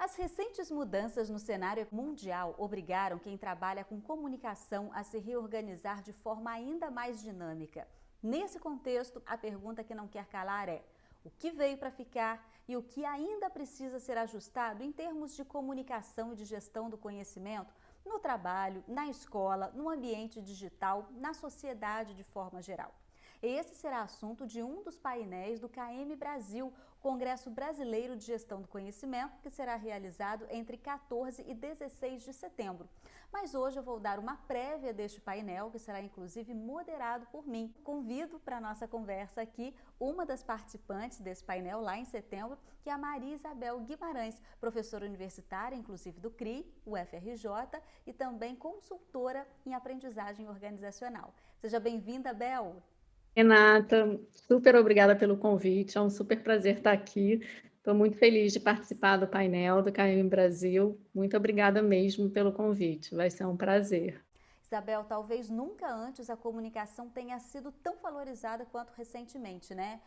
As recentes mudanças no cenário mundial obrigaram quem trabalha com comunicação a se reorganizar de forma ainda mais dinâmica. Nesse contexto, a pergunta que não quer calar é: o que veio para ficar e o que ainda precisa ser ajustado em termos de comunicação e de gestão do conhecimento no trabalho, na escola, no ambiente digital, na sociedade de forma geral? Esse será assunto de um dos painéis do KM Brasil, Congresso Brasileiro de Gestão do Conhecimento, que será realizado entre 14 e 16 de setembro. Mas hoje eu vou dar uma prévia deste painel, que será inclusive moderado por mim. Convido para a nossa conversa aqui uma das participantes desse painel lá em setembro, que é a Maria Isabel Guimarães, professora universitária, inclusive do CRI, UFRJ, e também consultora em aprendizagem organizacional. Seja bem-vinda, Bel! Renata, super obrigada pelo convite, é um super prazer estar aqui. Estou muito feliz de participar do painel do KM Brasil. Muito obrigada mesmo pelo convite, vai ser um prazer. Isabel, talvez nunca antes a comunicação tenha sido tão valorizada quanto recentemente, né?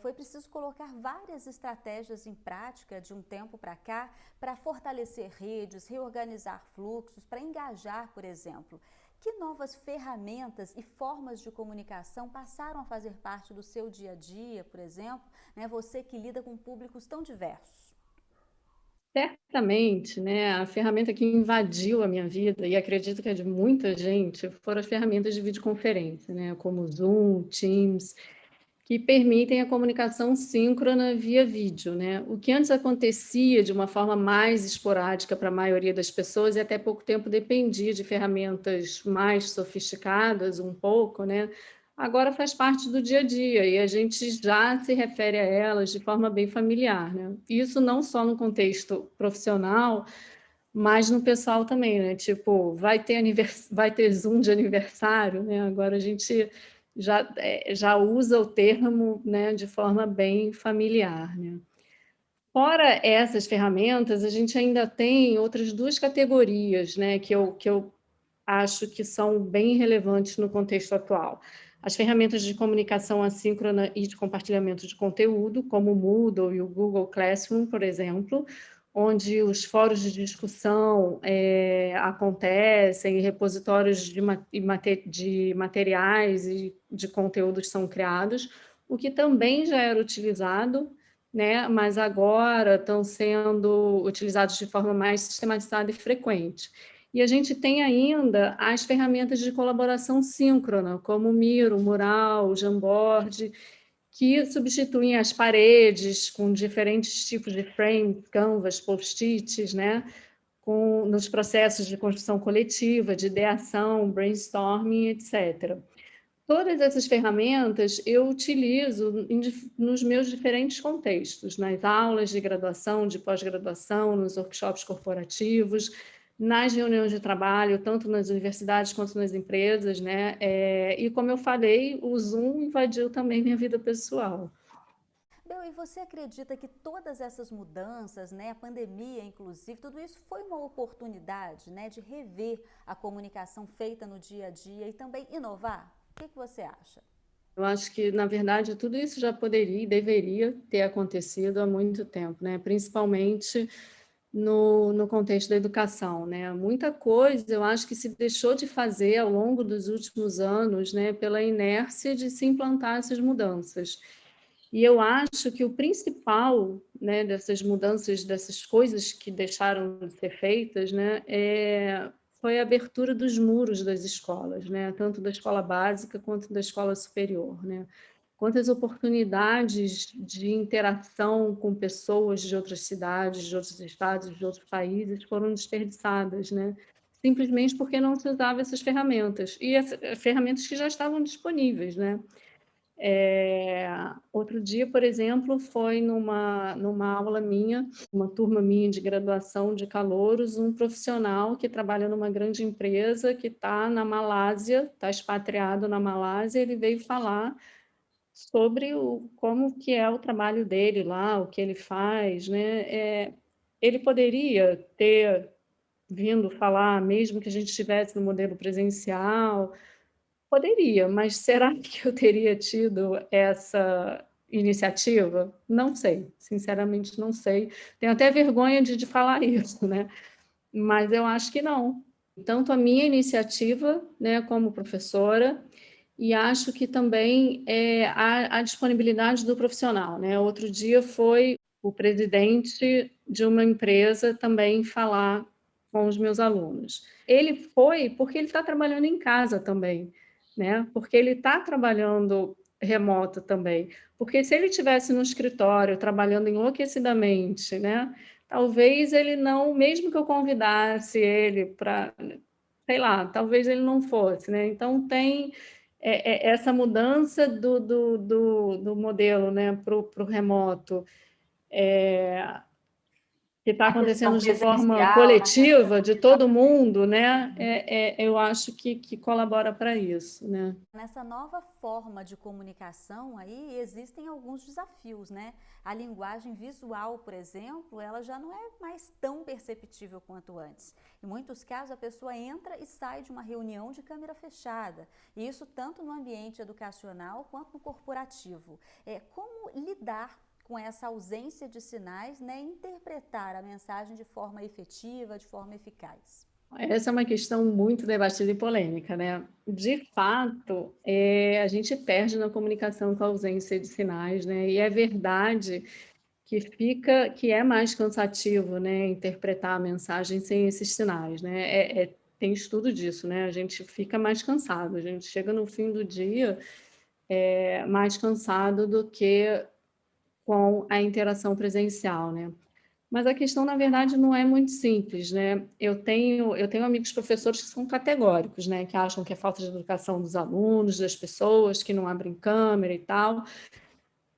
Foi preciso colocar várias estratégias em prática de um tempo para cá para fortalecer redes, reorganizar fluxos, para engajar, por exemplo. Que novas ferramentas e formas de comunicação passaram a fazer parte do seu dia a dia, por exemplo, né? Você que lida com públicos tão diversos. Certamente, né, a ferramenta que invadiu a minha vida, e acredito que é de muita gente, foram as ferramentas de videoconferência, né, como Zoom, Teams, que permitem a comunicação síncrona via vídeo, né? O que antes acontecia de uma forma mais esporádica para a maioria das pessoas e até pouco tempo dependia de ferramentas mais sofisticadas, um pouco, né? Agora faz parte do dia a dia e a gente já se refere a elas de forma bem familiar, né? Isso não só no contexto profissional, mas no pessoal também, né? Tipo, vai ter Zoom de aniversário, né? Agora a gente já usa o termo, né, de forma bem familiar, né. Fora essas ferramentas, a gente ainda tem outras 2 categorias, né, que eu acho que são bem relevantes no contexto atual. As ferramentas de comunicação assíncrona e de compartilhamento de conteúdo, como o Moodle e o Google Classroom, por exemplo, onde os fóruns de discussão acontecem, repositórios de materiais e de conteúdos são criados, o que também já era utilizado, né, mas agora estão sendo utilizados de forma mais sistematizada e frequente. E a gente tem ainda as ferramentas de colaboração síncrona, como o Miro, o Mural, o Jamboard, que substituem as paredes com diferentes tipos de frames, canvas, post-its, né? Nos processos de construção coletiva, de ideação, brainstorming, etc. Todas essas ferramentas eu utilizo nos meus diferentes contextos, nas aulas de graduação, de pós-graduação, nos workshops corporativos, nas reuniões de trabalho, tanto nas universidades quanto nas empresas, né? E como eu falei, o Zoom invadiu também minha vida pessoal. Bel, e você acredita que todas essas mudanças, né, a pandemia inclusive, tudo isso foi uma oportunidade, né, de rever a comunicação feita no dia a dia e também inovar? O que você acha? Eu acho que, na verdade, tudo isso já poderia e deveria ter acontecido há muito tempo, né? Principalmente no contexto da educação, né? Muita coisa eu acho que se deixou de fazer ao longo dos últimos anos, né? Pela inércia de se implantar essas mudanças. E eu acho que o principal, né, dessas mudanças, dessas coisas que deixaram de ser feitas, né, foi a abertura dos muros das escolas, né, tanto da escola básica quanto da escola superior, né. Quantas oportunidades de interação com pessoas de outras cidades, de outros estados, de outros países foram desperdiçadas, né, simplesmente porque não se usava essas ferramentas, e essas ferramentas que já estavam disponíveis, né. Outro dia, por exemplo, foi numa aula minha, uma turma minha de graduação de calouros, um profissional que trabalha numa grande empresa que está na Malásia, está expatriado na Malásia, ele veio falar sobre como que é o trabalho dele lá, o que ele faz, né? Ele poderia ter vindo falar, mesmo que a gente estivesse no modelo presencial. Poderia, mas será que eu teria tido iniciativa? Não sei, sinceramente não sei. Tenho até vergonha de falar isso, né? Mas eu acho que não. Tanto a minha iniciativa, né, como professora, e acho que também a disponibilidade do profissional, né? Outro dia foi o presidente de uma empresa também falar com os meus alunos. Ele foi porque ele está trabalhando em casa também, né? Porque ele está trabalhando remoto também. Porque se ele estivesse no escritório trabalhando enlouquecidamente, né? Talvez ele não, mesmo que eu convidasse ele para, sei lá, talvez ele não fosse, né? Então tem essa mudança do modelo, né, para o remoto, que está A questão acontecendo de forma presencial, na coletiva, de todo mundo, né? Eu acho que colabora para isso, né? Nessa nova forma de comunicação aí existem alguns desafios, né? A linguagem visual, por exemplo, ela já não é mais tão perceptível quanto antes. Em muitos casos a pessoa entra e sai de uma reunião de câmera fechada, e isso tanto no ambiente educacional quanto no corporativo. Como lidar com essa ausência de sinais, né, e interpretar a mensagem de forma efetiva, de forma eficaz? Essa é uma questão muito debatida e polêmica, né? De fato, a gente perde na comunicação com a ausência de sinais, né? E é verdade que é mais cansativo, né, interpretar a mensagem sem esses sinais, né? Tem estudo disso, né? A gente fica mais cansado, a gente chega no fim do dia mais cansado do que com a interação presencial, né? Mas a questão, na verdade, não é muito simples, né? Eu tenho amigos professores que são categóricos, né? Que acham que é falta de educação dos alunos, das pessoas, que não abrem câmera e tal.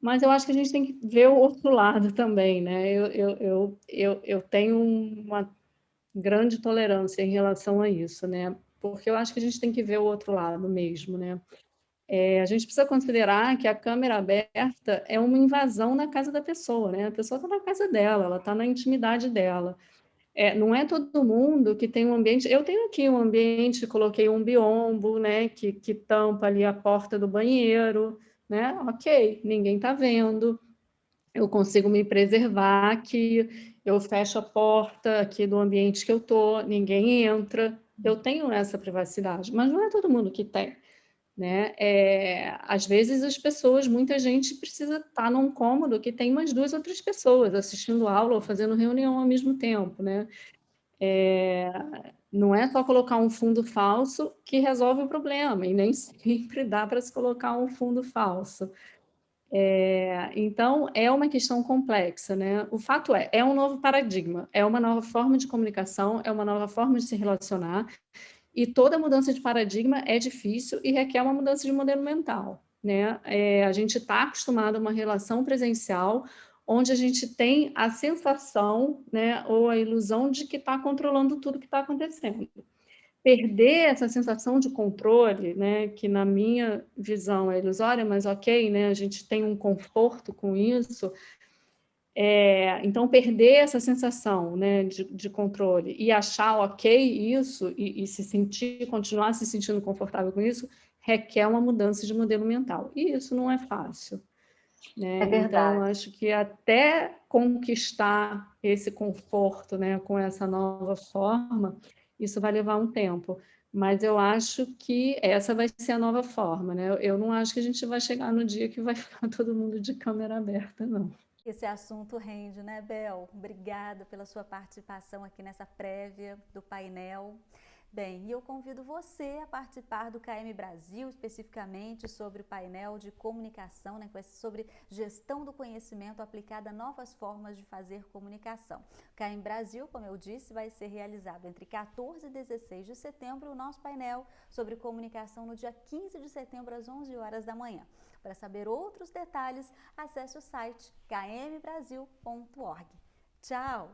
Mas eu acho que a gente tem que ver o outro lado também, né? Eu tenho uma grande tolerância em relação a isso, né? Porque eu acho que a gente tem que ver o outro lado mesmo, né? A gente precisa considerar que a câmera aberta é uma invasão na casa da pessoa, né? A pessoa está na casa dela, ela está na intimidade dela. Não é todo mundo que tem um ambiente. Eu tenho aqui um ambiente, coloquei um biombo, né, que tampa ali a porta do banheiro, né? Ok, ninguém está vendo. Eu consigo me preservar aqui, eu fecho a porta aqui do ambiente que eu tô, ninguém entra. Eu tenho essa privacidade, mas não é todo mundo que tem, né? Às vezes as pessoas, muita gente precisa estar num cômodo que tem mais 2 ou 3 pessoas assistindo aula ou fazendo reunião ao mesmo tempo, né? Não é só colocar um fundo falso que resolve o problema, e nem sempre dá para se colocar um fundo falso. Então, é uma questão complexa, né? O fato é um novo paradigma, é uma nova forma de comunicação, é uma nova forma de se relacionar, e toda mudança de paradigma é difícil e requer uma mudança de modelo mental, né? A gente está acostumado a uma relação presencial onde a gente tem a sensação, né, ou a ilusão de que está controlando tudo que está acontecendo. Perder essa sensação de controle, né, que na minha visão é ilusória, mas ok, né, a gente tem um conforto com isso. Então, perder essa sensação, né, de controle e achar ok isso e se sentir, continuar se sentindo confortável com isso, requer uma mudança de modelo mental. E isso não é fácil, É né? Então, verdade. acho que até conquistar esse conforto, né, com essa nova forma, isso vai levar um tempo. Mas eu acho que essa vai ser a nova forma, né? Eu não acho que a gente vai chegar no dia que vai ficar todo mundo de câmera aberta, não. Esse assunto rende, né, Bel? Obrigada pela sua participação aqui nessa prévia do painel. Bem, e eu convido você a participar do KM Brasil, especificamente sobre o painel de comunicação, né, sobre gestão do conhecimento aplicada a novas formas de fazer comunicação. O KM Brasil, como eu disse, vai ser realizado entre 14 e 16 de setembro, o nosso painel sobre comunicação no dia 15 de setembro, às 11 horas da manhã. Para saber outros detalhes, acesse o site kmbrasil.org. Tchau!